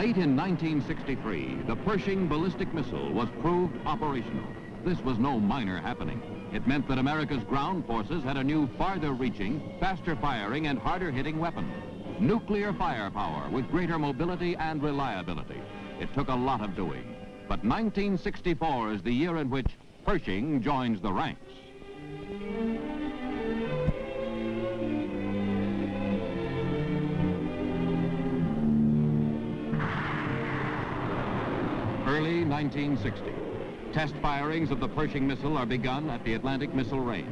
Late in 1963, the Pershing ballistic missile was proved operational. This was no minor happening. It meant that America's ground forces had a new, farther-reaching, faster-firing, and harder-hitting weapon. Nuclear firepower with greater mobility and reliability. It took a lot of doing. But 1964 is the year in which Pershing joins the ranks. Early 1960. Test firings of the Pershing missile are begun at the Atlantic Missile Range.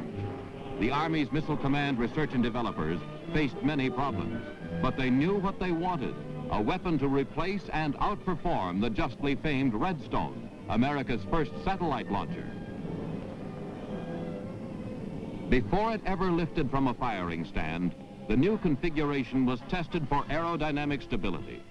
The Army's Missile Command research and developers faced many problems, but they knew what they wanted, a weapon to replace and outperform the justly famed Redstone, America's first satellite launcher. Before it ever lifted from a firing stand, the new configuration was tested for aerodynamic stability.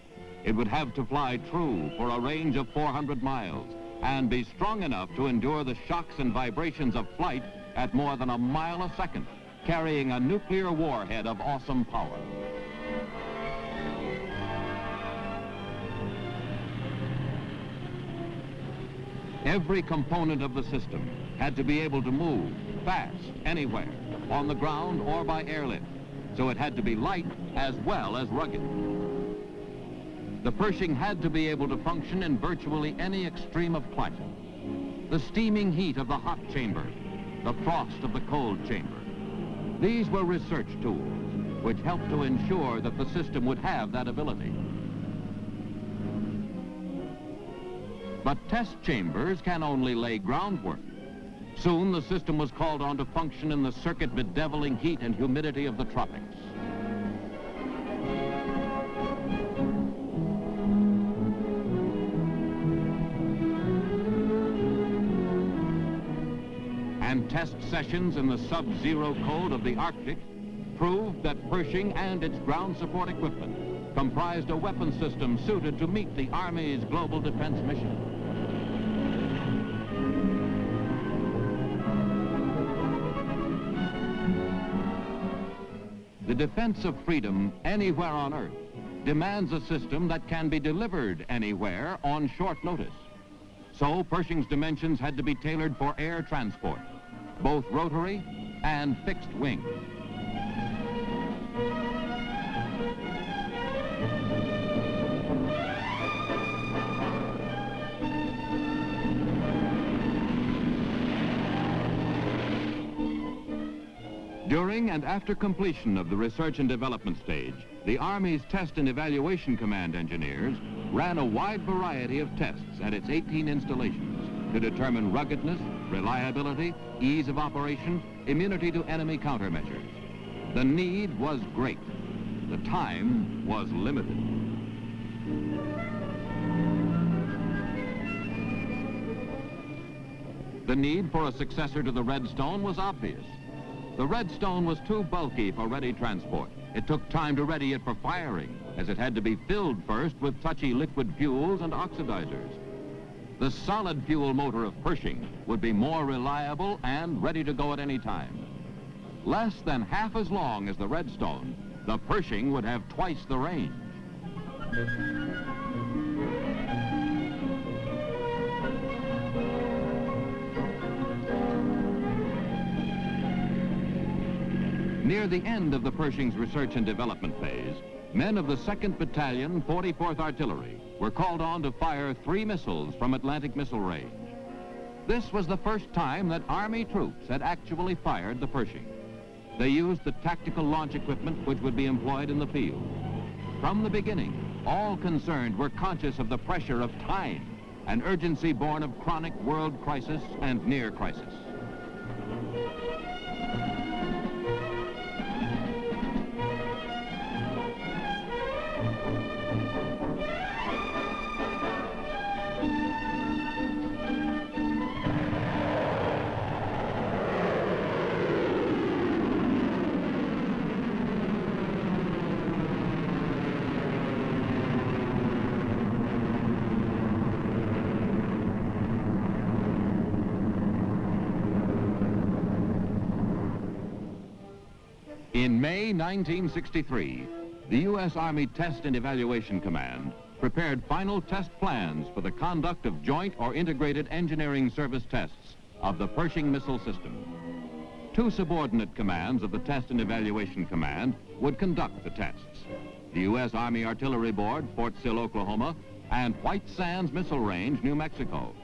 It would have to fly true for a range of 400 miles and be strong enough to endure the shocks and vibrations of flight at more than a mile a second, carrying a nuclear warhead of awesome power. Every component of the system had to be able to move fast anywhere, on the ground or by airlift, so it had to be light as well as rugged. The Pershing had to be able to function in virtually any extreme of climate. The steaming heat of the hot chamber, the frost of the cold chamber. These were research tools which helped to ensure that the system would have that ability. But test chambers can only lay groundwork. Soon the system was called on to function in the circuit bedeviling heat and humidity of the tropics. And test sessions in the sub-zero cold of the Arctic proved that Pershing and its ground support equipment comprised a weapon system suited to meet the Army's global defense mission. The defense of freedom anywhere on Earth demands a system that can be delivered anywhere on short notice. So Pershing's dimensions had to be tailored for air transport, both rotary and fixed wing. During and after completion of the research and development stage, the Army's Test and Evaluation Command engineers ran a wide variety of tests at its 18 installations to determine ruggedness, reliability, ease of operation, immunity to enemy countermeasures. The need was great. The time was limited. The need for a successor to the Redstone was obvious. The Redstone was too bulky for ready transport. It took time to ready it for firing, as it had to be filled first with touchy liquid fuels and oxidizers. The solid fuel motor of Pershing would be more reliable and ready to go at any time. Less than half as long as the Redstone, the Pershing would have twice the range. Near the end of the Pershing's research and development phase, men of the 2nd Battalion, 44th Artillery, were called on to fire 3 missiles from Atlantic Missile Range. This was the first time that Army troops had actually fired the Pershing. They used the tactical launch equipment which would be employed in the field. From the beginning, all concerned were conscious of the pressure of time, an urgency born of chronic world crisis and near crisis. In May 1963, the U.S. Army Test and Evaluation Command prepared final test plans for the conduct of joint or integrated engineering service tests of the Pershing missile system. Two subordinate commands of the Test and Evaluation Command would conduct the tests: the U.S. Army Artillery Board, Fort Sill, Oklahoma, and White Sands Missile Range, New Mexico.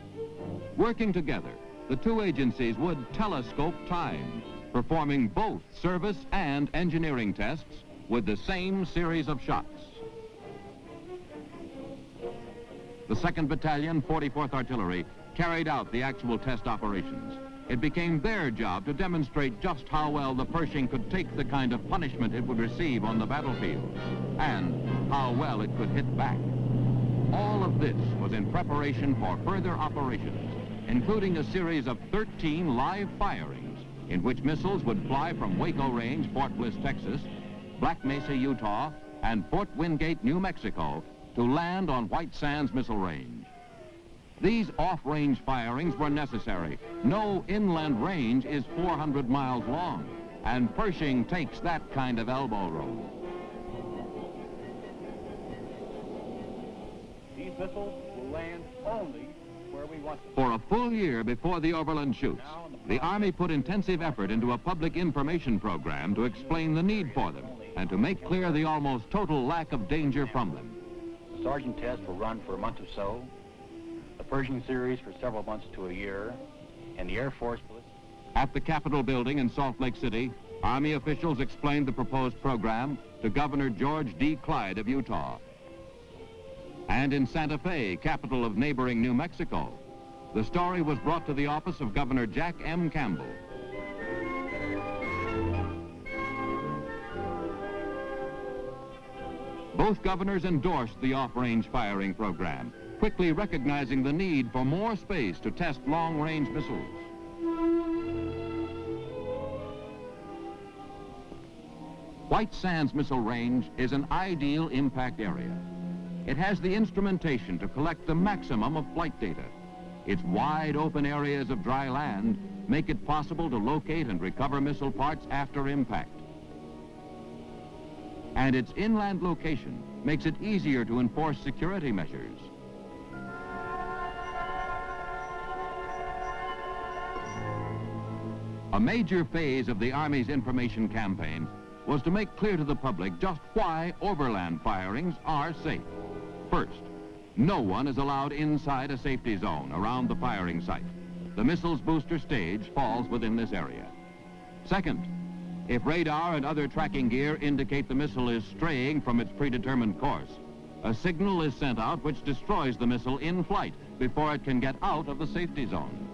Working together, the two agencies would telescope time, performing both service and engineering tests with the same series of shots. The 2nd Battalion, 44th Artillery, carried out the actual test operations. It became their job to demonstrate just how well the Pershing could take the kind of punishment it would receive on the battlefield, and how well it could hit back. All of this was in preparation for further operations, including a series of 13 live firings in which missiles would fly from Waco Range, Fort Bliss, Texas, Black Mesa, Utah, and Fort Wingate, New Mexico, to land on White Sands Missile Range. These off-range firings were necessary. No inland range is 400 miles long, and Pershing takes that kind of elbow room. These missiles will land only where we want them. For a full year before the overland shoots, the Army put intensive effort into a public information program to explain the need for them and to make clear the almost total lack of danger from them. The sergeant test will run for a month or so, the Pershing series for several months to a year, and the Air Force... At the Capitol building in Salt Lake City, Army officials explained the proposed program to Governor George D. Clyde of Utah. And in Santa Fe, capital of neighboring New Mexico, the story was brought to the office of Governor Jack M. Campbell. Both governors endorsed the off-range firing program, quickly recognizing the need for more space to test long-range missiles. White Sands Missile Range is an ideal impact area. It has the instrumentation to collect the maximum of flight data. Its wide open areas of dry land make it possible to locate and recover missile parts after impact. And its inland location makes it easier to enforce security measures. A major phase of the Army's information campaign was to make clear to the public just why overland firings are safe. First, no one is allowed inside a safety zone around the firing site. The missile's booster stage falls within this area. Second, if radar and other tracking gear indicate the missile is straying from its predetermined course, a signal is sent out which destroys the missile in flight before it can get out of the safety zone.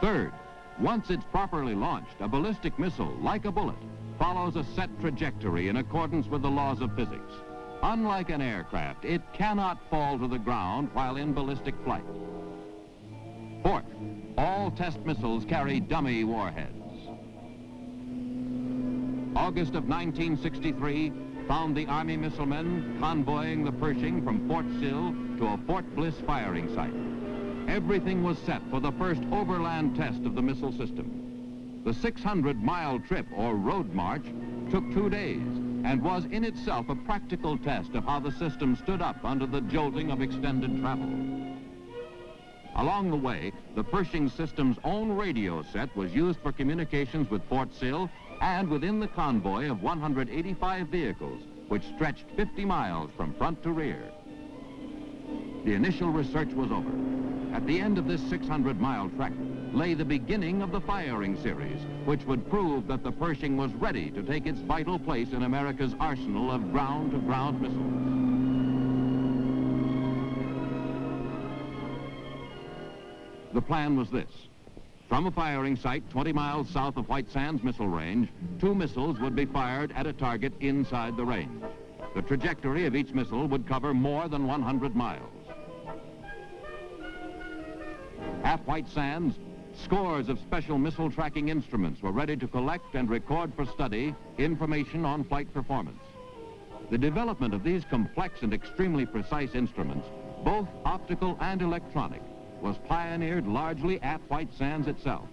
Third, once it's properly launched, a ballistic missile, like a bullet, follows a set trajectory in accordance with the laws of physics. Unlike an aircraft, it cannot fall to the ground while in ballistic flight. Fourth, all test missiles carry dummy warheads. August of 1963 found the Army missilemen convoying the Pershing from Fort Sill to a Fort Bliss firing site. Everything was set for the first overland test of the missile system. The 600-mile trip, or road march, took 2 days and was in itself a practical test of how the system stood up under the jolting of extended travel. Along the way, the Pershing system's own radio set was used for communications with Fort Sill and within the convoy of 185 vehicles, which stretched 50 miles from front to rear. The initial research was over. At the end of this 600-mile trek lay the beginning of the firing series, which would prove that the Pershing was ready to take its vital place in America's arsenal of ground-to-ground missiles. The plan was this. From a firing site 20 miles south of White Sands Missile Range, 2 missiles would be fired at a target inside the range. The trajectory of each missile would cover more than 100 miles. At White Sands, scores of special missile tracking instruments were ready to collect and record for study information on flight performance. The development of these complex and extremely precise instruments, both optical and electronic, was pioneered largely at White Sands itself.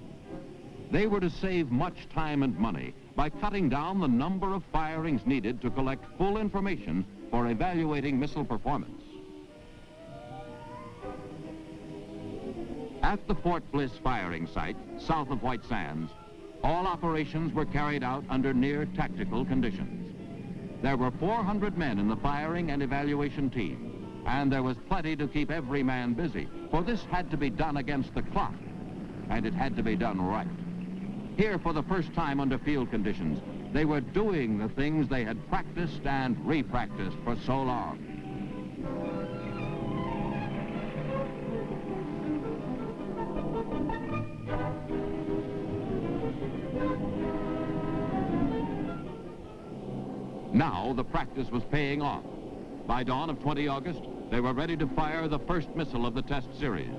They were to save much time and money by cutting down the number of firings needed to collect full information for evaluating missile performance. At the Fort Bliss firing site, south of White Sands, all operations were carried out under near tactical conditions. There were 400 men in the firing and evaluation team, and there was plenty to keep every man busy, for this had to be done against the clock, and it had to be done right. Here, for the first time under field conditions, they were doing the things they had practiced and re-practiced for so long. Now the practice was paying off. By dawn of 20 August, they were ready to fire the first missile of the test series.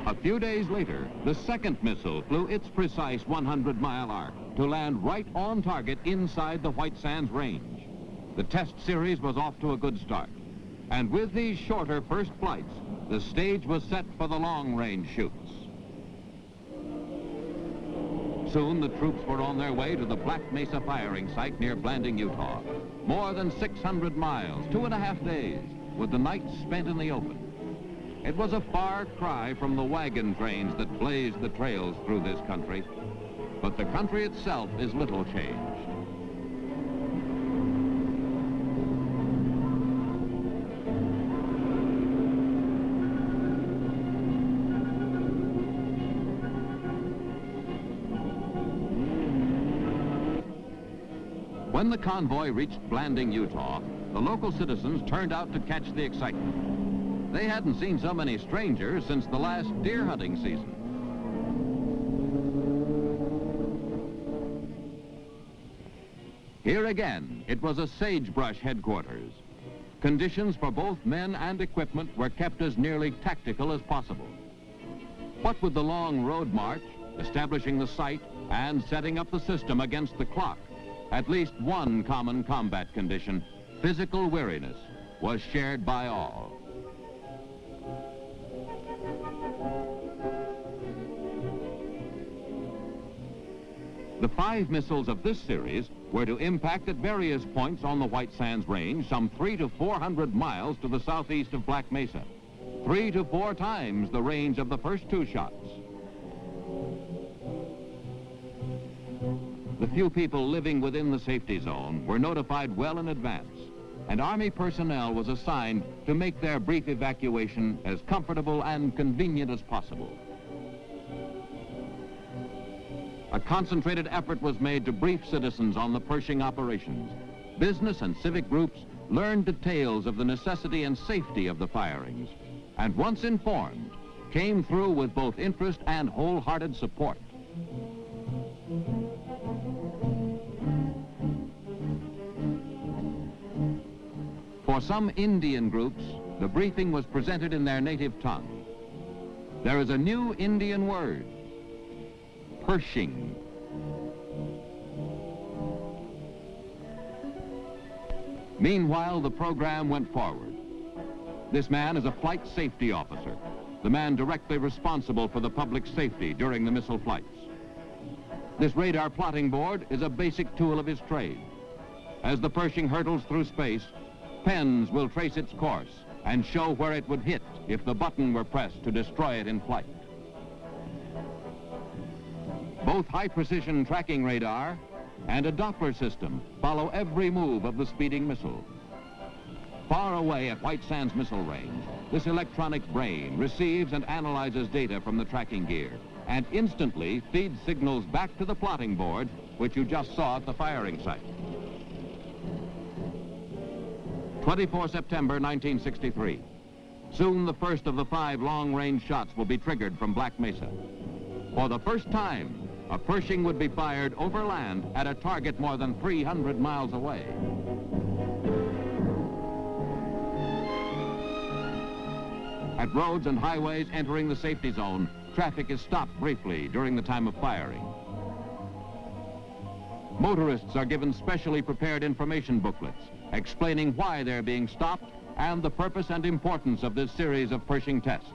A few days later, the second missile flew its precise 100-mile arc to land right on target inside the White Sands range. The test series was off to a good start. And with these shorter first flights, the stage was set for the long-range shoots. Soon, the troops were on their way to the Black Mesa firing site near Blanding, Utah. More than 600 miles, 2.5 days, with the night spent in the open. It was a far cry from the wagon trains that blazed the trails through this country, but the country itself is little changed. When the convoy reached Blanding, Utah, the local citizens turned out to catch the excitement. They hadn't seen so many strangers since the last deer hunting season. Here again, it was a sagebrush headquarters. Conditions for both men and equipment were kept as nearly tactical as possible. What with the long road march, establishing the site, and setting up the system against the clock, at least one common combat condition, physical weariness, was shared by all. The 5 missiles of this series were to impact at various points on the White Sands range, some 300 to 400 miles to the southeast of Black Mesa, 3 to 4 times the range of the first 2 shots. The few people living within the safety zone were notified well in advance, and Army personnel was assigned to make their brief evacuation as comfortable and convenient as possible. A concentrated effort was made to brief citizens on the Pershing operations. Business and civic groups learned details of the necessity and safety of the firings, and once informed, came through with both interest and wholehearted support. For some Indian groups, the briefing was presented in their native tongue. There is a new Indian word, Pershing. Meanwhile, the program went forward. This man is a flight safety officer, the man directly responsible for the public safety during the missile flights. This radar plotting board is a basic tool of his trade. As the Pershing hurtles through space, pens will trace its course and show where it would hit if the button were pressed to destroy it in flight. Both high-precision tracking radar and a Doppler system follow every move of the speeding missile. Far away at White Sands Missile Range, this electronic brain receives and analyzes data from the tracking gear and instantly feeds signals back to the plotting board, which you just saw at the firing site. 24 September 1963. Soon the first of the 5 long-range shots will be triggered from Black Mesa. For the first time, a Pershing would be fired over land at a target more than 300 miles away. At roads and highways entering the safety zone, traffic is stopped briefly during the time of firing. Motorists are given specially prepared information booklets explaining why they're being stopped and the purpose and importance of this series of Pershing tests.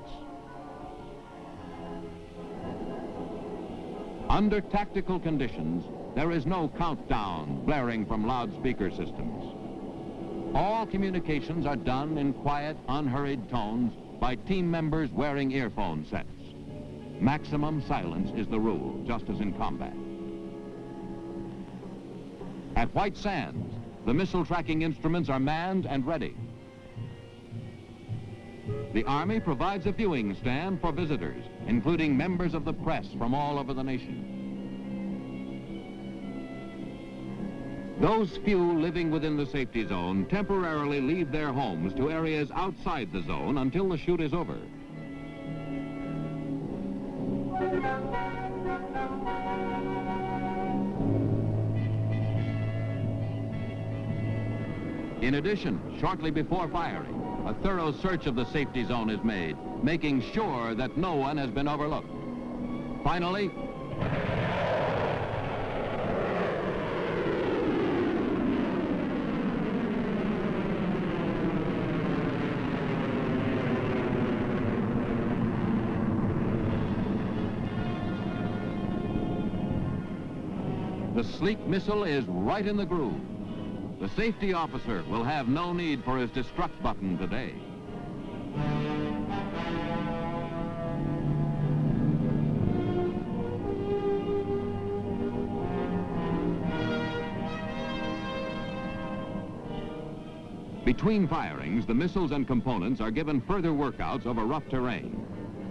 Under tactical conditions, there is no countdown blaring from loudspeaker systems. All communications are done in quiet, unhurried tones by team members wearing earphone sets. Maximum silence is the rule, just as in combat. At White Sands, the missile tracking instruments are manned and ready. The Army provides a viewing stand for visitors, including members of the press from all over the nation. Those few living within the safety zone temporarily leave their homes to areas outside the zone until the shoot is over. In addition, shortly before firing, a thorough search of the safety zone is made, making sure that no one has been overlooked. Finally, the sleek missile is right in the groove. The safety officer will have no need for his destruct button today. Between firings, the missiles and components are given further workouts over rough terrain.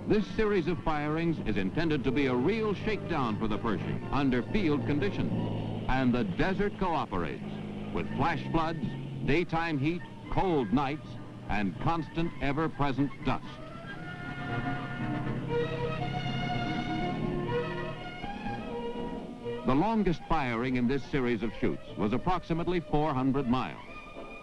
This series of firings is intended to be a real shakedown for the Pershing under field conditions, and the desert cooperates with flash floods, daytime heat, cold nights, and constant, ever-present dust. The longest firing in this series of shoots was approximately 400 miles.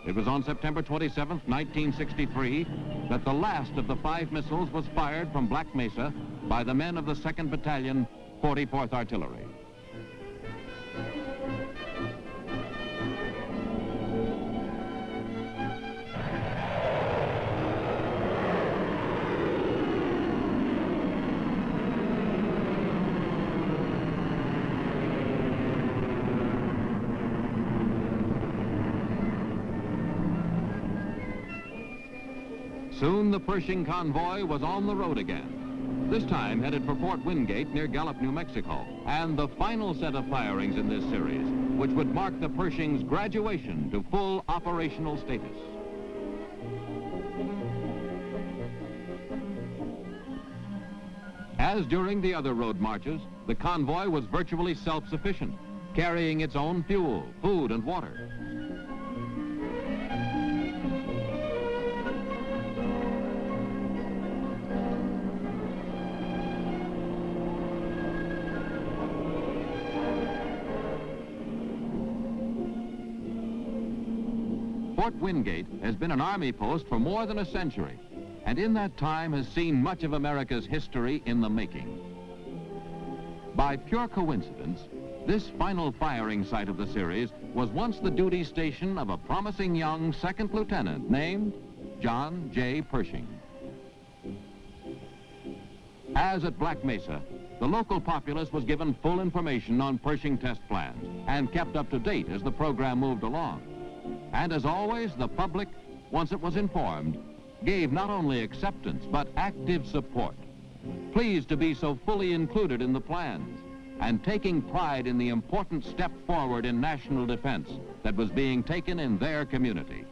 It was on September 27, 1963, that the last of the 5 missiles was fired from Black Mesa by the men of the 2nd Battalion, 44th Artillery. Soon the Pershing convoy was on the road again, this time headed for Fort Wingate near Gallup, New Mexico, and the final set of firings in this series, which would mark the Pershing's graduation to full operational status. As during the other road marches, the convoy was virtually self-sufficient, carrying its own fuel, food, and water. Fort Wingate has been an Army post for more than a century, and in that time has seen much of America's history in the making. By pure coincidence, this final firing site of the series was once the duty station of a promising young 2nd lieutenant named John J. Pershing. As at Black Mesa, the local populace was given full information on Pershing test plans and kept up to date as the program moved along. And as always, the public, once it was informed, gave not only acceptance, but active support, pleased to be so fully included in the plans, and taking pride in the important step forward in national defense that was being taken in their community.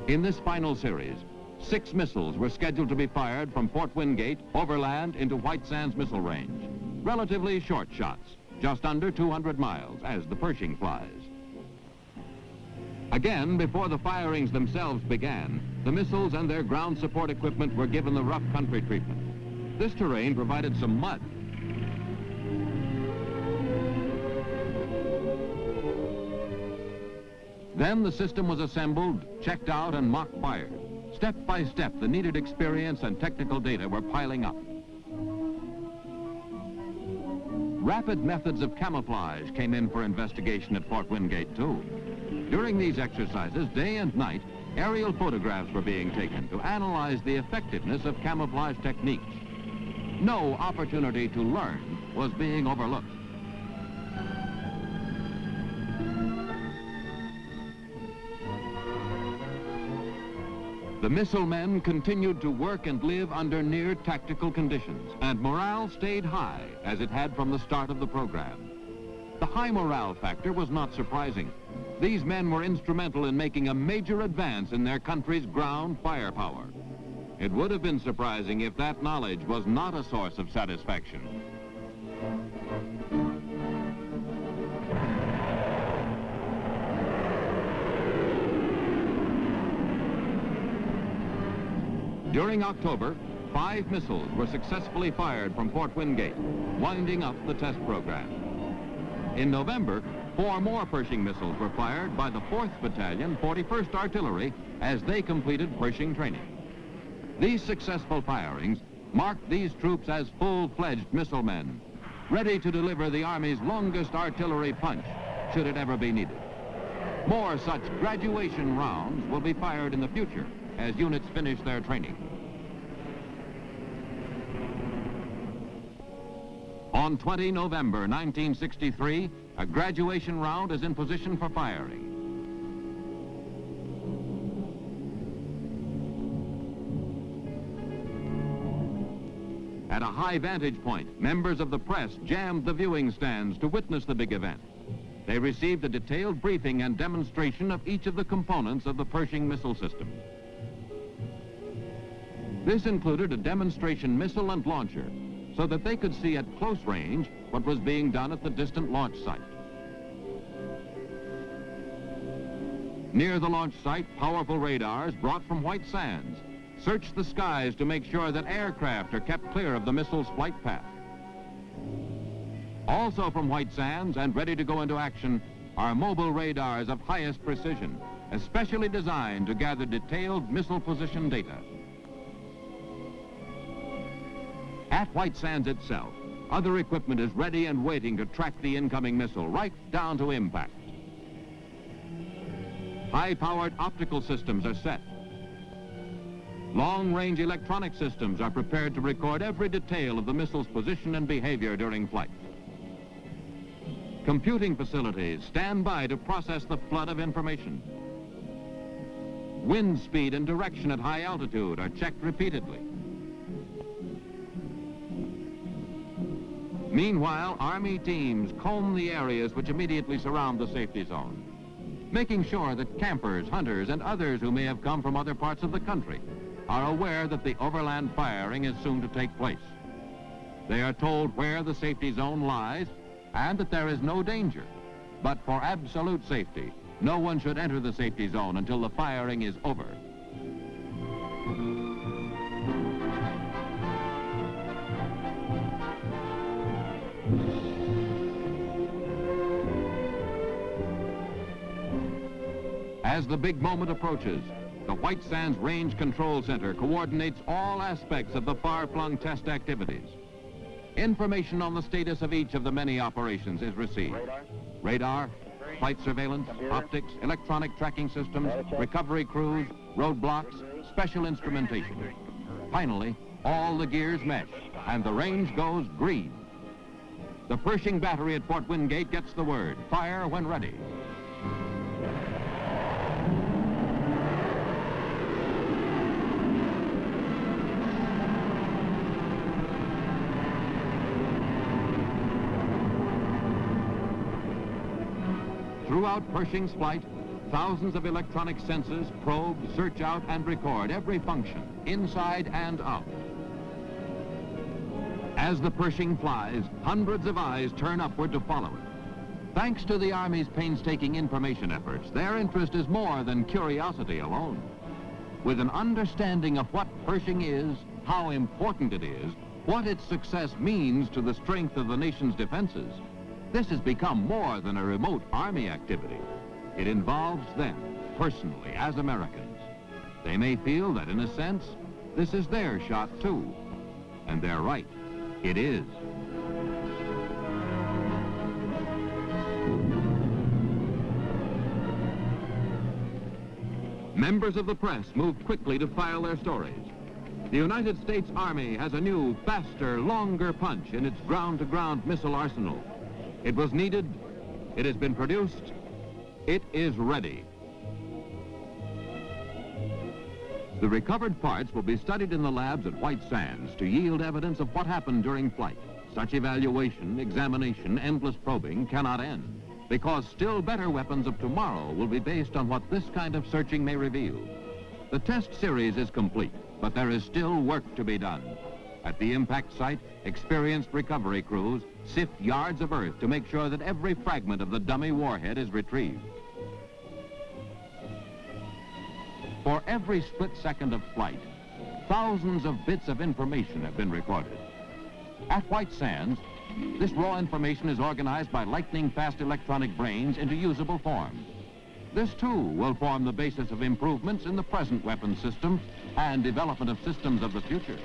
In this final series, 6 missiles were scheduled to be fired from Fort Wingate overland into White Sands Missile Range. Relatively short shots, just under 200 miles, as the Pershing flies. Again, before the firings themselves began, the missiles and their ground support equipment were given the rough country treatment. This terrain provided some mud. Then the system was assembled, checked out, and mock fired. Step by step, the needed experience and technical data were piling up. Rapid methods of camouflage came in for investigation at Fort Wingate, too. During these exercises, day and night, aerial photographs were being taken to analyze the effectiveness of camouflage techniques. No opportunity to learn was being overlooked. The missile men continued to work and live under near tactical conditions, and morale stayed high, as it had from the start of the program. The high morale factor was not surprising. These men were instrumental in making a major advance in their country's ground firepower. It would have been surprising if that knowledge was not a source of satisfaction. During October, 5 missiles were successfully fired from Fort Wingate, winding up the test program. In November, 4 more Pershing missiles were fired by the 4th Battalion, 41st Artillery, as they completed Pershing training. These successful firings marked these troops as full-fledged missile men, ready to deliver the Army's longest artillery punch, should it ever be needed. More such graduation rounds will be fired in the future as units finish their training. On 20 November 1963, a graduation round is in position for firing. At a high vantage point, members of the press jammed the viewing stands to witness the big event. They received a detailed briefing and demonstration of each of the components of the Pershing missile system. This included a demonstration missile and launcher, so that they could see at close range what was being done at the distant launch site. Near the launch site, powerful radars brought from White Sands search the skies to make sure that aircraft are kept clear of the missile's flight path. Also from White Sands and ready to go into action are mobile radars of highest precision, especially designed to gather detailed missile position data. At White Sands itself, other equipment is ready and waiting to track the incoming missile right down to impact. High-powered optical systems are set. Long-range electronic systems are prepared to record every detail of the missile's position and behavior during flight. Computing facilities stand by to process the flood of information. Wind speed and direction at high altitude are checked repeatedly. Meanwhile, Army teams comb the areas which immediately surround the safety zone, making sure that campers, hunters, and others who may have come from other parts of the country are aware that the overland firing is soon to take place. They are told where the safety zone lies and that there is no danger. But for absolute safety, no one should enter the safety zone until the firing is over. As the big moment approaches, the White Sands Range Control Center coordinates all aspects of the far-flung test activities. Information on the status of each of the many operations is received. Radar, flight surveillance, optics, electronic tracking systems, recovery crews, roadblocks, special instrumentation. Finally, all the gears mesh, and the range goes green. The Pershing battery at Fort Wingate gets the word, fire when ready. Throughout Pershing's flight, thousands of electronic sensors probe, search out, and record every function, inside and out. As the Pershing flies, hundreds of eyes turn upward to follow it. Thanks to the Army's painstaking information efforts, their interest is more than curiosity alone. With an understanding of what Pershing is, how important it is, what its success means to the strength of the nation's defenses, this has become more than a remote Army activity. It involves them, personally, as Americans. They may feel that, in a sense, this is their shot, too. And they're right. It is. Members of the press moved quickly to file their stories. The United States Army has a new, faster, longer punch in its ground-to-ground missile arsenal. It was needed. It has been produced. It is ready. The recovered parts will be studied in the labs at White Sands to yield evidence of what happened during flight. Such evaluation, examination, endless probing cannot end, because still better weapons of tomorrow will be based on what this kind of searching may reveal. The test series is complete, but there is still work to be done. At the impact site, experienced recovery crews sift yards of earth to make sure that every fragment of the dummy warhead is retrieved. For every split second of flight, thousands of bits of information have been recorded. At White Sands, this raw information is organized by lightning-fast electronic brains into usable form. This, too, will form the basis of improvements in the present weapons system and development of systems of the future.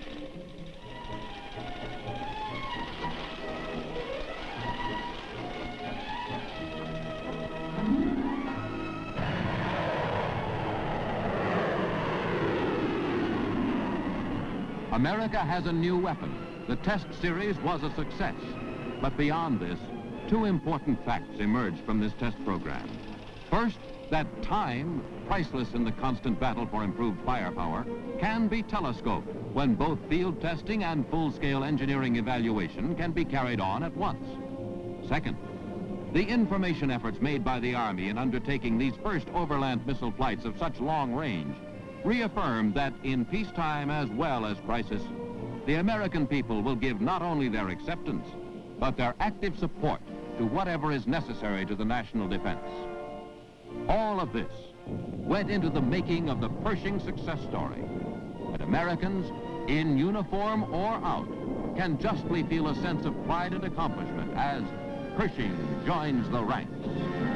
America has a new weapon. The test series was a success. But beyond this, two important facts emerged from this test program. First, that time, priceless in the constant battle for improved firepower, can be telescoped when both field testing and full-scale engineering evaluation can be carried on at once. Second, the information efforts made by the Army in undertaking these first overland missile flights of such long range reaffirmed that in peacetime as well as crisis, the American people will give not only their acceptance, but their active support to whatever is necessary to the national defense. All of this went into the making of the Pershing success story. And Americans, in uniform or out, can justly feel a sense of pride and accomplishment as Pershing joins the ranks.